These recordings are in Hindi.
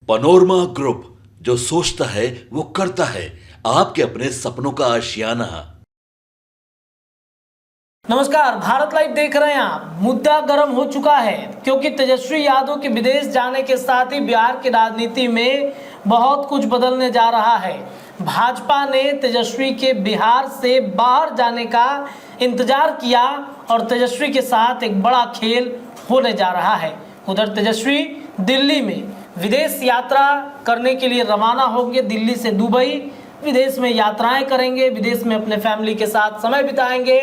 पनोरमा ग्रुप, जो सोचता है वो करता है। आपके अपने सपनों का आशियाना। नमस्कार, भारत लाइव देख रहे हैं आप। मुद्दा गर्म हो चुका है क्योंकि तेजस्वी यादव के विदेश जाने के साथ ही बिहार की राजनीति में बहुत कुछ बदलने जा रहा है। भाजपा ने तेजस्वी के बिहार से बाहर जाने का इंतजार किया और तेजस्वी के साथ एक बड़ा खेल होने जा रहा है। उधर तेजस्वी दिल्ली में विदेश यात्रा करने के लिए रवाना होंगे। दिल्ली से दुबई विदेश में यात्राएं करेंगे, विदेश में अपने फैमिली के साथ समय बिताएंगे।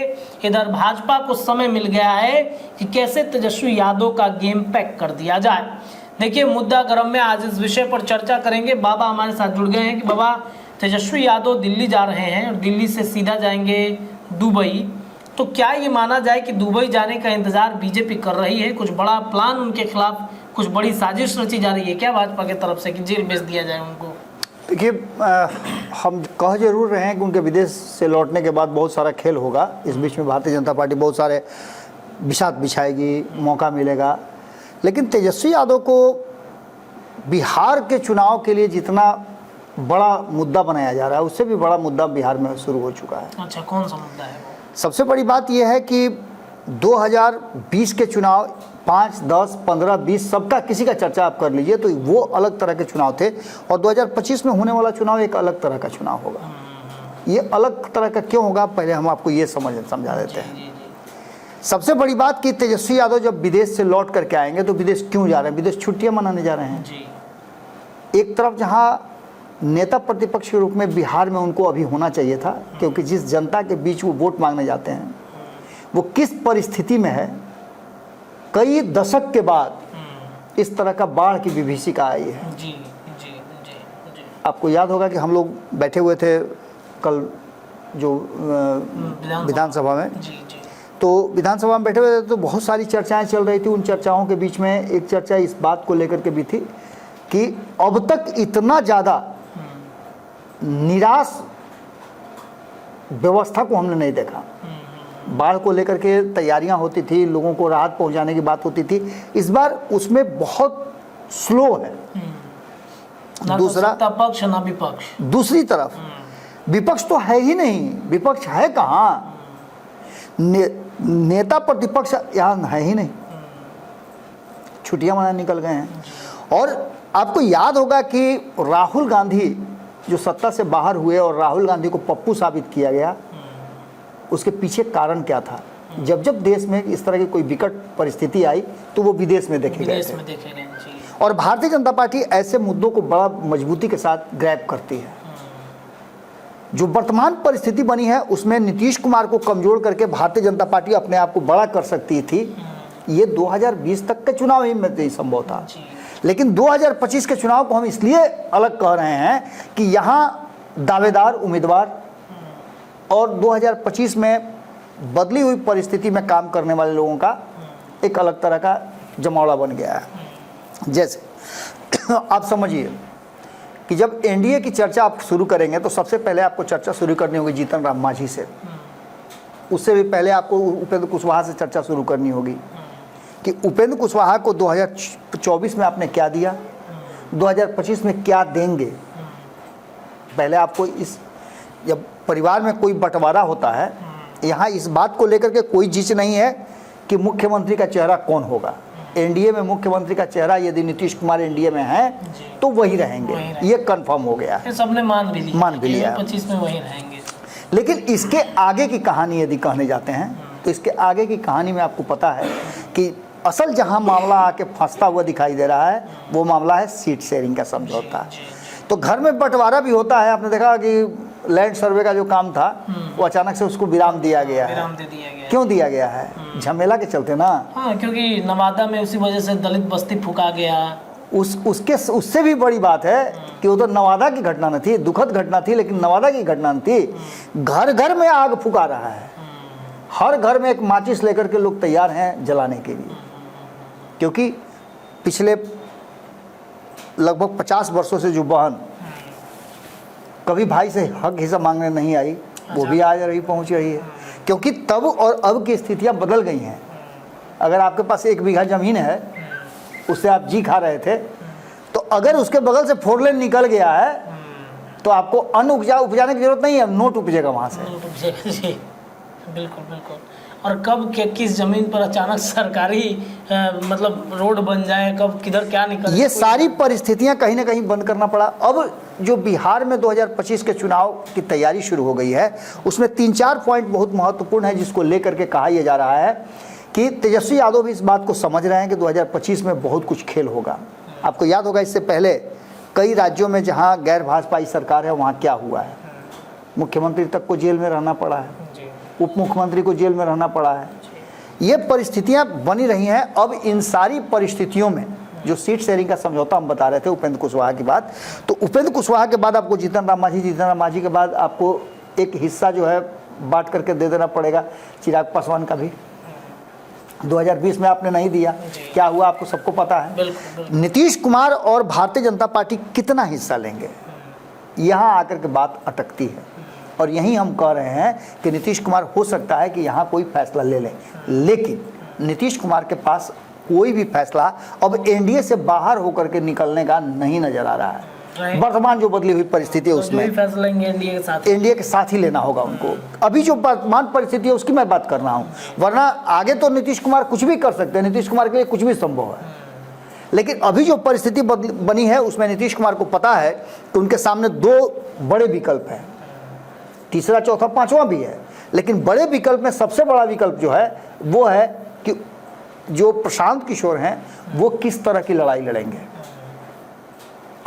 इधर भाजपा को समय मिल गया है कि कैसे तेजस्वी यादव का गेम पैक कर दिया जाए। देखिए, मुद्दा गर्म में आज इस विषय पर चर्चा करेंगे। बाबा हमारे साथ जुड़ गए हैं कि बाबा, तेजस्वी यादव दिल्ली जा रहे हैं और दिल्ली से सीधा जाएंगे दुबई, तो क्या ये माना जाए कि दुबई जाने का इंतजार बीजेपी कर रही है? कुछ बड़ा प्लान उनके खिलाफ, कुछ बड़ी साजिश रची जा रही है क्या भाजपा की तरफ से कि जेल भेज दिया जाए उनको? देखिए, हम कह जरूर रहे हैं कि उनके विदेश से लौटने के बाद बहुत सारा खेल होगा। इस बीच में भारतीय जनता पार्टी बहुत सारे बिसात बिछाएगी, मौका मिलेगा। लेकिन तेजस्वी यादव को बिहार के चुनाव के लिए जितना बड़ा मुद्दा बनाया जा रहा है, उससे भी बड़ा मुद्दा बिहार में शुरू हो चुका है। अच्छा, कौन सा मुद्दा है वो? सबसे बड़ी बात यह है कि 2020 के चुनाव 5, 10, 15, 20 सबका किसी का चर्चा आप कर लीजिए तो वो अलग तरह के चुनाव थे, और 2025 में होने वाला चुनाव एक अलग तरह का चुनाव होगा। ये अलग तरह का क्यों होगा, पहले हम आपको ये समझा देते हैं। सबसे बड़ी बात कि तेजस्वी यादव जब विदेश से लौट करके आएंगे तो विदेश क्यों जा रहे हैं? विदेश छुट्टियां मनाने जा रहे हैं। एक तरफ जहाँ नेता प्रतिपक्ष के रूप में बिहार में उनको अभी होना चाहिए था, क्योंकि जिस जनता के बीच वो वोट मांगने जाते हैं वो किस परिस्थिति में है, कई दशक के बाद इस तरह का बाढ़ की विभीषिका आई है। जी, जी, जी, जी। आपको याद होगा कि हम लोग बैठे हुए थे कल जो विधानसभा में, जी, जी। तो विधानसभा में बैठे हुए थे तो बहुत सारी चर्चाएं चल रही थी। उन चर्चाओं के बीच में एक चर्चा इस बात को लेकर के भी थी कि अब तक इतना ज़्यादा निराश व्यवस्था को हमने नहीं देखा। बाढ़ को लेकर के तैयारियां होती थी, लोगों को राहत पहुंचाने की बात होती थी, इस बार उसमें बहुत स्लो है। दूसरा पक्ष ना विपक्ष, दूसरी तरफ विपक्ष तो है ही नहीं। विपक्ष है कहाँ? नेता प्रतिपक्ष यहाँ है ही नहीं, छुट्टियां मनाने निकल गए हैं। और आपको याद होगा कि राहुल गांधी जो सत्ता से बाहर हुए और राहुल गांधी को पप्पू साबित किया गया, उसके पीछे कारण क्या था? जब जब देश में इस तरह की कोई विकट परिस्थिति आई तो वो विदेश में देखे गए थे। और भारतीय जनता पार्टी ऐसे मुद्दों को बड़ा मजबूती के साथ ग्रैब करती है। जो वर्तमान परिस्थिति बनी है उसमें नीतीश कुमार को कमजोर करके भारतीय जनता पार्टी अपने आप को बड़ा कर सकती थी। ये 2020 तक के चुनाव ही में नहीं संभव था, लेकिन 2025 के चुनाव को हम इसलिए अलग कह रहे हैं कि यहाँ दावेदार उम्मीदवार और 2025 में बदली हुई परिस्थिति में काम करने वाले लोगों का एक अलग तरह का जमावड़ा बन गया है। जैसे आप समझिए कि जब एनडीए की चर्चा आप शुरू करेंगे तो सबसे पहले आपको चर्चा शुरू करनी होगी जीतन राम मांझी से। उससे भी पहले आपको उपेंद्र कुशवाहा से चर्चा शुरू करनी होगी कि उपेंद्र कुशवाहा को 2024 में आपने क्या दिया, 2025 में क्या देंगे। पहले आपको इस, जब परिवार में कोई बंटवारा होता है, यहाँ इस बात को लेकर के कोई झिझक नहीं है कि मुख्यमंत्री का चेहरा कौन होगा। एनडीए में मुख्यमंत्री का चेहरा यदि नीतीश कुमार एनडीए में है तो वही रहेंगे, ये कंफर्म हो गया है, सबने मान भी लिया 25 में वही रहेंगे। लेकिन इसके आगे की कहानी यदि कहने जाते हैं तो इसके आगे की कहानी में आपको पता है कि असल जहां मामला आके फंसता हुआ दिखाई दे रहा है वो मामला है सीट शेयरिंग का समझौता। तो घर में बंटवारा भी होता है। आपने देखा कि लैंड सर्वे का जो काम था वो अचानक से उसको विराम दिया गया है। क्यों दिया गया है? झमेला के चलते ना। हाँ, क्योंकि नवादा में उसी वजह से दलित बस्ती फूका गया। उससे भी बड़ी बात है कि वो तो नवादा की घटना न थी, दुखद घटना थी, लेकिन नवादा की घटना न थी। घर घर में आग फुका रहा है। हर घर में एक माचिस लेकर के लोग तैयार हैं जलाने के लिए, क्योंकि पिछले लगभग 50 वर्षों से जो बहन कभी भाई से हक हिस्सा मांगने नहीं आई, वो भी आज रही पहुंच रही है। क्योंकि तब और अब की स्थितियां बदल गई हैं। अगर आपके पास 1 बीघा ज़मीन है, उससे आप जी खा रहे थे, तो अगर उसके बगल से 4 लेन निकल गया है तो आपको अन्न उपजाने की जरूरत नहीं है, नोट उपजेगा वहां से। जी बिल्कुल बिल्कुल। और कब किस जमीन पर अचानक सरकारी मतलब रोड बन जाए, कब किधर क्या निकल, ये सारी परिस्थितियां कहीं ना कहीं बंद करना पड़ा। अब जो बिहार में 2025 के चुनाव की तैयारी शुरू हो गई है, उसमें 3-4 पॉइंट बहुत महत्वपूर्ण है, जिसको लेकर के कहा यह जा रहा है कि तेजस्वी यादव भी इस बात को समझ रहे हैं कि 2025 में बहुत कुछ खेल होगा। आपको याद होगा इससे पहले कई राज्यों में जहां गैर भाजपाई सरकार है वहां क्या हुआ है, मुख्यमंत्री तक को जेल में रहना पड़ा है, उप मुख्यमंत्री को जेल में रहना पड़ा है। ये परिस्थितियां बनी रही हैं। अब इन सारी परिस्थितियों में जो सीट शेयरिंग का समझौता हम बता रहे थे उपेंद्र कुशवाहा की बात, तो उपेंद्र कुशवाहा के बाद आपको जीतन राम मांझी के बाद आपको एक हिस्सा जो है बांट करके दे देना पड़ेगा चिराग पासवान का भी। 2020 में आपने नहीं दिया, क्या हुआ आपको सबको पता है। नीतीश कुमार और भारतीय जनता पार्टी कितना हिस्सा लेंगे, यहाँ आकर के बात अटकती है। और यही हम कह रहे हैं कि नीतीश कुमार हो सकता है कि यहाँ कोई फैसला ले लें, लेकिन नीतीश कुमार के पास कोई भी फैसला अब एनडीए से बाहर होकर के निकलने का नहीं नजर आ रहा है। वर्तमान जो बदली हुई परिस्थिति है उसमें फैसला लेंगे एनडीए के साथ ही लेना होगा उनको। अभी जो वर्तमान परिस्थिति है उसकी मैं बात कर रहा हूँ, वरना आगे तो नीतीश कुमार कुछ भी कर सकते हैं, नीतीश कुमार के लिए कुछ भी संभव है। लेकिन अभी जो परिस्थिति बनी है उसमें नीतीश कुमार को पता है कि उनके सामने 2 बड़े विकल्प हैं, तीसरा चौथा पांचवा भी है, लेकिन बड़े विकल्प में सबसे बड़ा विकल्प जो है वो है कि जो प्रशांत किशोर हैं वो किस तरह की लड़ाई लड़ेंगे।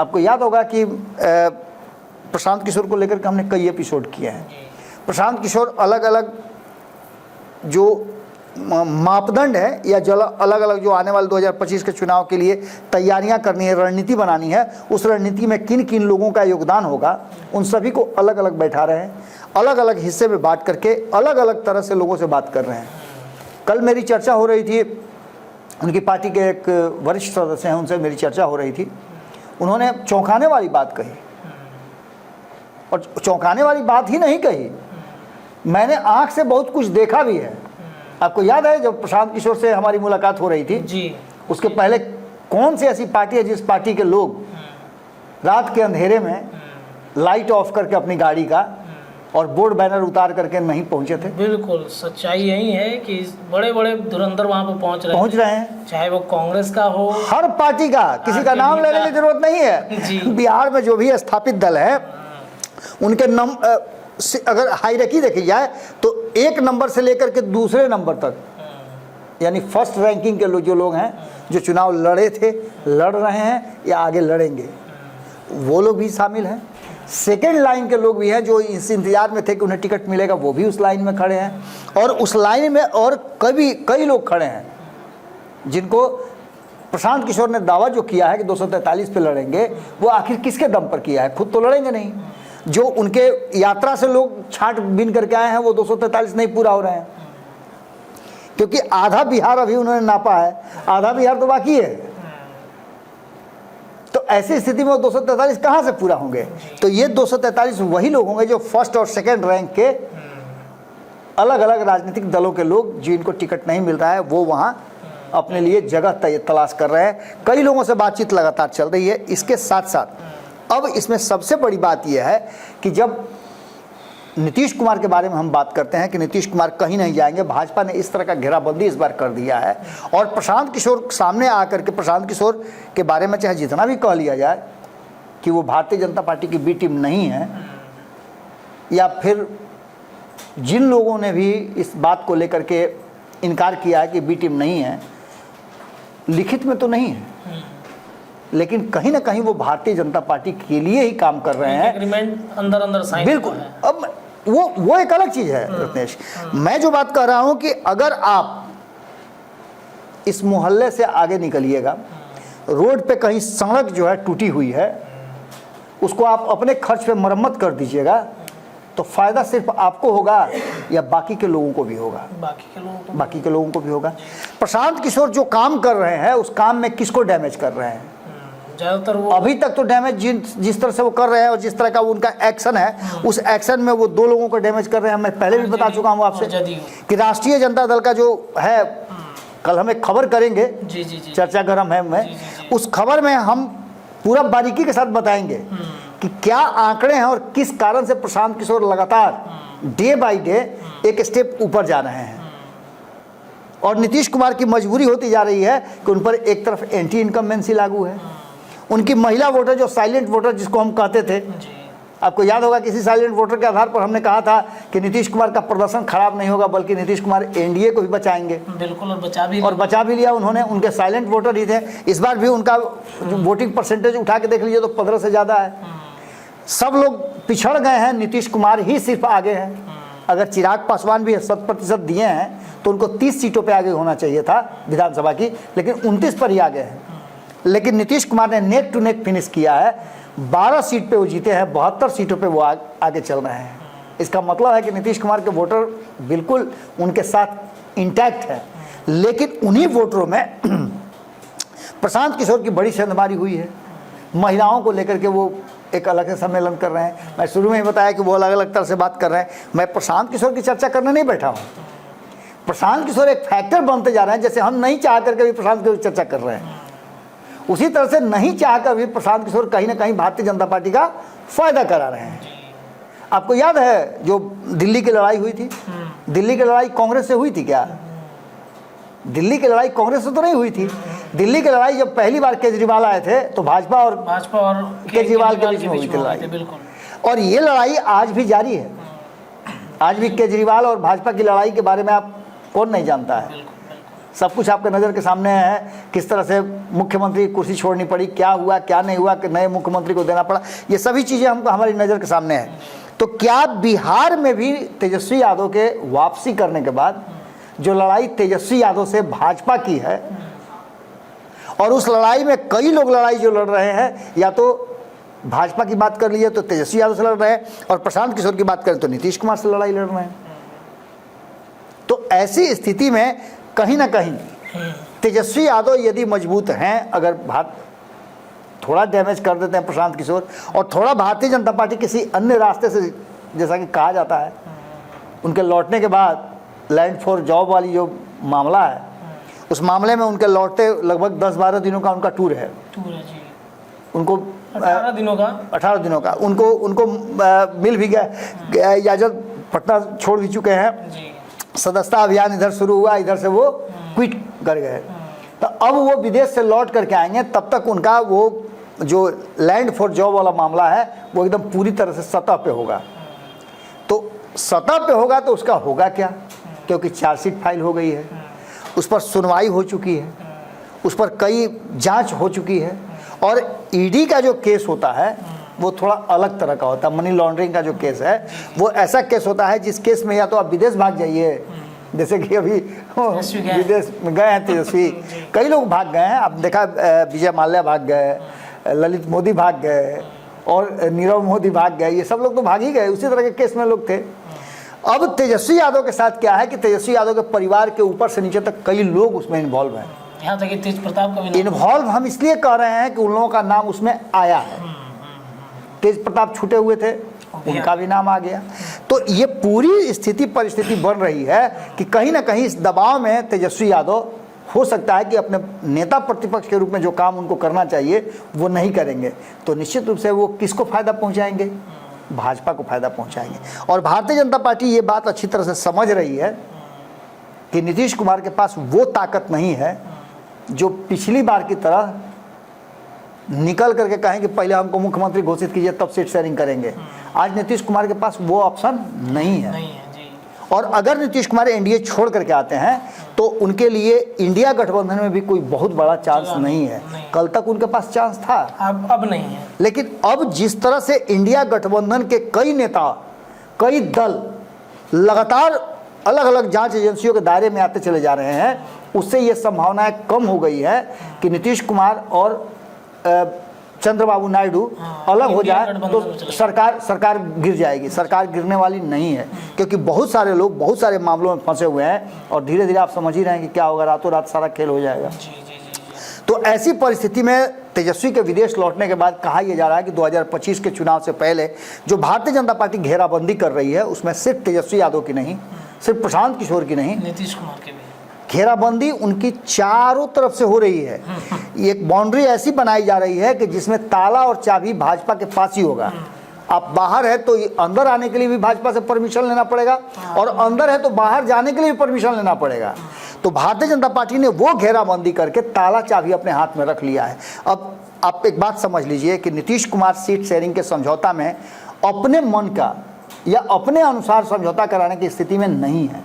आपको याद होगा कि प्रशांत किशोर को लेकर के हमने कई एपिसोड किए हैं। प्रशांत किशोर अलग अलग जो मापदंड है या जो अलग अलग जो आने वाले 2025 के चुनाव के लिए तैयारियां करनी है, रणनीति बनानी है, उस रणनीति में किन किन लोगों का योगदान होगा उन सभी को अलग अलग बैठा रहे हैं, अलग अलग हिस्से में बांट करके अलग अलग तरह से लोगों से बात कर रहे हैं। कल मेरी चर्चा हो रही थी, उनकी पार्टी के एक वरिष्ठ सदस्य हैं, उनसे मेरी चर्चा हो रही थी। उन्होंने चौंकाने वाली बात कही, और चौंकाने वाली बात ही नहीं कही, मैंने आंख से बहुत कुछ देखा भी है। आपको याद है जब प्रशांत किशोर से हमारी मुलाकात हो रही थी जी, उसके पहले कौन सी ऐसी पार्टी है जिस पार्टी के लोग रात के अंधेरे में लाइट ऑफ करके अपनी गाड़ी का और बोर्ड बैनर उतार करके नहीं पहुंचे थे। बिल्कुल सच्चाई यही है कि बड़े बड़े धुरंधर वहां पर पहुंच रहे हैं, चाहे वो कांग्रेस का हो, हर पार्टी का, किसी का नाम लेने की जरूरत नहीं है। बिहार में जो भी स्थापित दल है उनके अगर हायरार्की देखी जाए तो 1 नंबर से लेकर के दूसरे नंबर तक, यानी फर्स्ट रैंकिंग के जो लोग हैं, जो चुनाव लड़े थे, लड़ रहे हैं या आगे लड़ेंगे, वो लोग भी शामिल हैं। सेकेंड लाइन के लोग भी हैं जो इस इंतजार में थे कि उन्हें टिकट मिलेगा, वो भी उस लाइन में खड़े हैं। और उस लाइन में और कई लोग खड़े हैं जिनको प्रशांत किशोर ने दावा जो किया है कि 243 पे लड़ेंगे, वो आखिर किसके दम पर किया है, खुद तो लड़ेंगे नहीं। जो उनके यात्रा से लोग छांट बीन करके आए हैं वो 243 नहीं पूरा हो रहे हैं, क्योंकि आधा बिहार अभी उन्होंने नापा है, आधा बिहार तो बाकी है। तो ऐसी स्थिति में 243 कहां से पूरा होंगे। तो ये 243 वही लोग होंगे जो फर्स्ट और सेकंड रैंक के अलग अलग राजनीतिक दलों के लोग, जिनको टिकट नहीं मिल रहा है, वो वहां अपने लिए जगह तलाश कर रहे हैं। कई लोगों से बातचीत लगातार चल रही है। इसके साथ साथ अब इसमें सबसे बड़ी बात यह है कि जब नीतीश कुमार के बारे में हम बात करते हैं कि नीतीश कुमार कहीं नहीं जाएंगे, भाजपा ने इस तरह का घेराबंदी इस बार कर दिया है। और प्रशांत किशोर सामने आकर के, प्रशांत किशोर के बारे में चाहे जितना भी कह लिया जाए कि वो भारतीय जनता पार्टी की बी टीम नहीं है, या फिर जिन लोगों ने भी इस बात को लेकर के इनकार किया है कि बी टीम नहीं है, लिखित में तो नहीं है, लेकिन कहीं ना कहीं वो भारतीय जनता पार्टी के लिए ही काम कर रहे हैं। एग्रीमेंट अंदर साइन बिल्कुल। अब वो एक अलग चीज है रत्नेश। मैं जो बात कर रहा हूं कि अगर आप इस मोहल्ले से आगे निकलिएगा, रोड पे कहीं सड़क जो है टूटी हुई है, उसको आप अपने खर्च पे मरम्मत कर दीजिएगा, तो फायदा सिर्फ आपको होगा या बाकी के लोगों को भी होगा? बाकी के लोगों को भी होगा। प्रशांत किशोर जो काम कर रहे हैं उस काम में किसको डैमेज कर रहे हैं? ज्यादातर वो अभी तक तो डैमेज जिस तरह से वो कर रहे हैं और जिस तरह का उनका एक्शन है, उस एक्शन में वो 2 लोगों को डैमेज कर रहे हैं। मैं पहले भी बता चुका हूँ आपसे कि राष्ट्रीय जनता दल का जो है, कल हम एक खबर करेंगे, चर्चा गर्म है, मैं उस खबर में हम पूरा बारीकी के साथ बताएंगे कि क्या आंकड़े हैं और किस कारण से प्रशांत किशोर लगातार डे बाय डे एक स्टेप ऊपर जा रहे हैं। और नीतीश कुमार की मजबूरी होती जा रही है कि उन पर एक तरफ एंटी इनकम्बेंसी लागू है, उनकी महिला वोटर जो साइलेंट वोटर जिसको हम कहते थे, आपको याद होगा किसी साइलेंट वोटर के आधार पर हमने कहा था कि नीतीश कुमार का प्रदर्शन खराब नहीं होगा बल्कि नीतीश कुमार एनडीए को भी बचाएंगे। बिल्कुल, और बचा भी लिया उन्होंने। उनके साइलेंट वोटर ही थे। इस बार भी उनका वोटिंग परसेंटेज उठा के देख लीजिए तो 15 से ज़्यादा है। सब लोग पिछड़ गए हैं, नीतीश कुमार ही सिर्फ आगे हैं। अगर चिराग पासवान भी 100% दिए हैं तो उनको 30 सीटों पे आगे होना चाहिए था विधानसभा की, लेकिन 29 पर ही आगे हैं। लेकिन नीतीश कुमार ने नेक टू नेक फिनिश किया है, 12 सीट पे वो जीते हैं, 72 सीटों पे वो आगे चल रहे हैं। इसका मतलब है कि नीतीश कुमार के वोटर बिल्कुल उनके साथ इंटैक्ट है। लेकिन उन्हीं वोटरों में प्रशांत किशोर की बड़ी सेंधमारी हुई है। महिलाओं को लेकर के वो एक अलग से सम्मेलन कर रहे हैं। मैं शुरू में ही बताया कि वो अलग अलग तरह से बात कर रहे हैं। मैं प्रशांत किशोर की चर्चा करने नहीं बैठा हूँ। प्रशांत किशोर एक फैक्टर बनते जा रहे हैं, जैसे हम नहीं चाह करके भी प्रशांत किशोर की चर्चा कर रहे हैं, उसी तरह से नहीं चाहकर भी प्रशांत किशोर कहीं ना कहीं भारतीय जनता पार्टी का फायदा करा रहे हैं। आपको याद है जो दिल्ली की लड़ाई हुई थी, दिल्ली की लड़ाई कांग्रेस से हुई थी क्या? दिल्ली की लड़ाई कांग्रेस से तो नहीं हुई थी। दिल्ली की लड़ाई जब पहली बार केजरीवाल आए थे तो भाजपा और केजरीवाल के बीच में हुई थी लड़ाई। और ये लड़ाई आज भी जारी है। आज भी केजरीवाल और भाजपा की लड़ाई के बारे में आप कौन नहीं जानता है? सब कुछ आपके नज़र के सामने है। किस तरह से मुख्यमंत्री की कुर्सी छोड़नी पड़ी, क्या हुआ क्या नहीं हुआ, कि नए मुख्यमंत्री को देना पड़ा, ये सभी चीज़ें हमको हमारी नज़र के सामने हैं। तो क्या बिहार में भी तेजस्वी यादव के वापसी करने के बाद जो लड़ाई तेजस्वी यादव से भाजपा की है, और उस लड़ाई में कई लोग लड़ाई जो लड़ रहे हैं, या तो भाजपा की बात कर लीजिए तो तेजस्वी यादव से लड़ रहे हैं, और प्रशांत किशोर की बात करें तो नीतीश कुमार से लड़ाई लड़ रहे हैं। तो ऐसी स्थिति में कहीं ना कहीं तेजस्वी यादव यदि मजबूत हैं, अगर थोड़ा डैमेज कर देते हैं प्रशांत किशोर, और थोड़ा भारतीय जनता पार्टी किसी अन्य रास्ते से, जैसा कि कहा जाता है, उनके लौटने के बाद लैंड फॉर जॉब वाली जो मामला है, उस मामले में उनके लौटते लगभग 10-12 दिनों का उनका टूर है जी। उनको 18 दिनों का उनको मिल भी गया इजाज़त, पटना छोड़ भी चुके हैं जी। सदस्यता अभियान इधर शुरू हुआ, इधर से वो क्विट कर गए। तो अब वो विदेश से लौट करके आएंगे, तब तक उनका वो जो लैंड फॉर जॉब वाला मामला है वो एकदम पूरी तरह से सतह पे होगा। तो सतह पे होगा तो उसका होगा क्या? क्योंकि चार्जशीट फाइल हो गई है, उस पर सुनवाई हो चुकी है, उस पर कई जांच हो चुकी है। और ईडी का जो केस होता है वो थोड़ा अलग तरह का होता है। मनी लॉन्ड्रिंग का जो केस है वो ऐसा केस होता है जिस केस में या तो आप विदेश भाग जाइए, जैसे कि अभी विदेश में गए हैं तेजस्वी, कई लोग भाग गए हैं। आप देखा विजय माल्या भाग गए, ललित मोदी भाग गए, और नीरव मोदी भाग गए, ये सब लोग तो भाग ही गए, उसी तरह के केस में लोग थे। अब तेजस्वी यादव के साथ क्या है कि तेजस्वी यादव के परिवार के ऊपर से नीचे तक कई लोग उसमें इन्वॉल्व हैं। यहाँ तक कि तेज प्रताप का भी इन्वॉल्व हम इसलिए कह रहे हैं कि उन लोगों का नाम उसमें आया है। तेज प्रताप छूटे हुए थे, उनका भी नाम आ गया। तो ये पूरी स्थिति परिस्थिति बन रही है कि कहीं ना कहीं इस दबाव में तेजस्वी यादव हो सकता है कि अपने नेता प्रतिपक्ष के रूप में जो काम उनको करना चाहिए वो नहीं करेंगे। तो निश्चित रूप से वो किसको फायदा पहुंचाएंगे? भाजपा को फायदा पहुंचाएंगे। और भारतीय जनता पार्टी ये बात अच्छी तरह से समझ रही है कि नीतीश कुमार के पास वो ताकत नहीं है जो पिछली बार की तरह निकल करके कहें कि पहले हमको मुख्यमंत्री घोषित कीजिए तब सीट शेयरिंग करेंगे। आज नीतीश कुमार के पास वो ऑप्शन नहीं है जी। और अगर नीतीश कुमार एनडीए छोड़ करके आते हैं तो उनके लिए इंडिया गठबंधन में भी कोई बहुत बड़ा चांस नहीं है। कल तक उनके पास चांस था, अब नहीं है। लेकिन अब जिस तरह से इंडिया गठबंधन के कई नेता, कई दल लगातार अलग अलग जांच एजेंसियों के दायरे में आते चले जा रहे हैं, उससे ये संभावनाएं कम हो गई है कि नीतीश कुमार और चंद्रबाबू नायडू अलग हो जाए तो सरकार गिर जाएगी। सरकार गिरने वाली नहीं है, क्योंकि बहुत सारे लोग बहुत सारे मामलों में फंसे हुए हैं और धीरे धीरे आप समझ ही रहे हैं कि क्या होगा, रातों रात सारा खेल हो जाएगा। तो ऐसी परिस्थिति में तेजस्वी के विदेश लौटने के बाद कहा यह जा रहा है कि 2025 के चुनाव से पहले जो भारतीय जनता पार्टी घेराबंदी कर रही है उसमें सिर्फ तेजस्वी यादव की नहीं, सिर्फ प्रशांत किशोर की नहीं, नीतीश कुमार के भी, घेराबंदी उनकी चारों तरफ से हो रही है। एक बाउंड्री ऐसी बनाई जा रही है कि जिसमें ताला और चाबी भाजपा के पास ही होगा। आप बाहर है तो अंदर आने के लिए भी भाजपा से परमिशन लेना पड़ेगा, और अंदर है तो बाहर जाने के लिए भी परमिशन लेना पड़ेगा। तो भारतीय जनता पार्टी ने वो घेराबंदी करके ताला चाबी अपने हाथ में रख लिया है। अब आप एक बात समझ लीजिए कि नीतीश कुमार सीट शेयरिंग के समझौता में अपने मन का या अपने अनुसार समझौता कराने की स्थिति में नहीं है,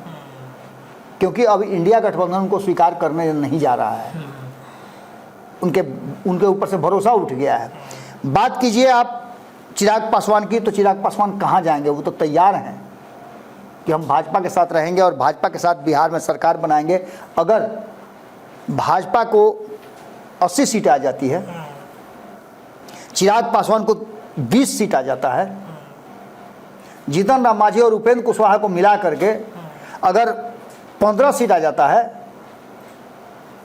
क्योंकि अब इंडिया गठबंधन को स्वीकार करने नहीं जा रहा है। उनके ऊपर से भरोसा उठ गया है। बात कीजिए आप चिराग पासवान की, तो चिराग पासवान कहाँ जाएंगे? वो तो तैयार हैं कि हम भाजपा के साथ रहेंगे और भाजपा के साथ बिहार में सरकार बनाएंगे। अगर भाजपा को 80 सीट आ जाती है, चिराग पासवान को 20 सीट आ जाता है, जीतन राम मांझी और उपेंद्र कुशवाहा को मिला करके अगर 15 सीट आ जाता है,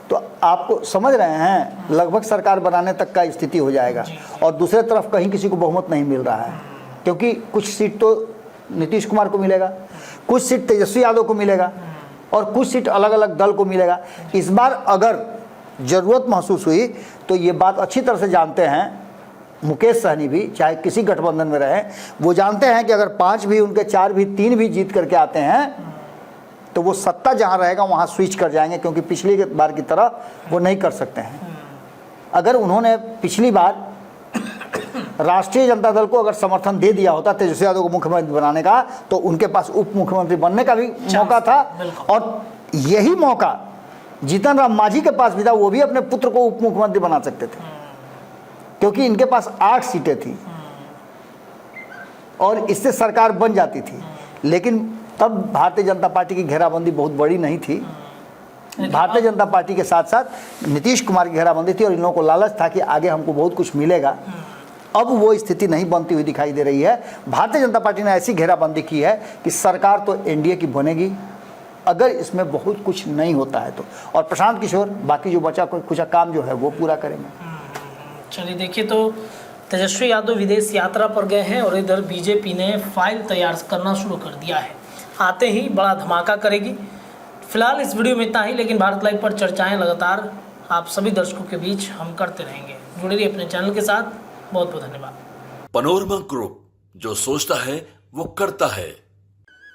तो आपको समझ रहे हैं लगभग सरकार बनाने तक का स्थिति हो जाएगा। और दूसरे तरफ कहीं किसी को बहुमत नहीं मिल रहा है, क्योंकि कुछ सीट तो नीतीश कुमार को मिलेगा, कुछ सीट तेजस्वी यादव को मिलेगा, और कुछ सीट अलग अलग दल को मिलेगा। इस बार अगर ज़रूरत महसूस हुई तो ये बात अच्छी तरह से जानते हैं मुकेश सहनी भी, चाहे किसी गठबंधन में रहे, वो जानते हैं कि अगर 5 भी उनके 4 भी 3 भी जीत करके आते हैं तो वो सत्ता जहां रहेगा वहां स्विच कर जाएंगे, क्योंकि पिछली बार की तरह वो नहीं कर सकते हैं। अगर उन्होंने पिछली बार राष्ट्रीय जनता दल को अगर समर्थन दे दिया होता तेजस्वी यादव को मुख्यमंत्री बनाने का, तो उनके पास उप मुख्यमंत्री बनने का भी मौका था, और यही मौका जीतन राम मांझी के पास भी था। वो भी अपने पुत्र को उप मुख्यमंत्री बना सकते थे, क्योंकि इनके पास 8 सीटें थी और इससे सरकार बन जाती थी। लेकिन तब भारतीय जनता पार्टी की घेराबंदी बहुत बड़ी नहीं थी। भारतीय जनता पार्टी के साथ साथ नीतीश कुमार की घेराबंदी थी, और इन लोगों को लालच था कि आगे हमको बहुत कुछ मिलेगा। अब वो स्थिति नहीं बनती हुई दिखाई दे रही है। भारतीय जनता पार्टी ने ऐसी घेराबंदी की है कि सरकार तो एनडीए की बनेगी अगर इसमें बहुत कुछ नहीं होता है तो। और प्रशांत किशोर बाकी जो बचा कुछ काम जो है वो पूरा करेंगे। चलिए देखिए, तो तेजस्वी यादव विदेश यात्रा पर गए हैं और इधर बीजेपी ने फाइल तैयार करना शुरू कर दिया है। आते ही बड़ा धमाका करेगी। फिलहाल इस वीडियो में इतना ही, लेकिन भारत लाइव पर चर्चाएं लगातार आप सभी दर्शकों के बीच हम करते रहेंगे। जुड़े रहिए अपने चैनल के साथ। बहुत बहुत धन्यवाद। पनोरमा ग्रुप, जो सोचता है वो करता है।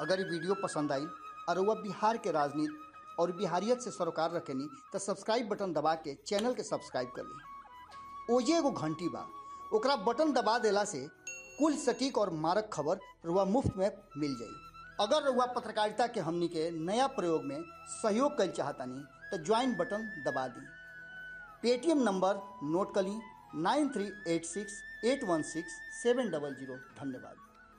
अगर ये वीडियो पसंद आई और वह बिहार के राजनीति और बिहारियत से सरोकार रखेनी तो सब्सक्राइब बटन दबा के चैनल के सब्सक्राइब कर ली। ओजे एगो घंटी बा, ओकरा बटन दबा देला से कुल सटीक और मारक खबर रुआ मुफ्त में मिल जाई। अगर रुआ पत्रकारिता के हमनी के नया प्रयोग में सहयोग कर चाहतानी तो ज्वाइन बटन दबा दी। पेटीएम नंबर नोट कर ली 9386816700। धन्यवाद।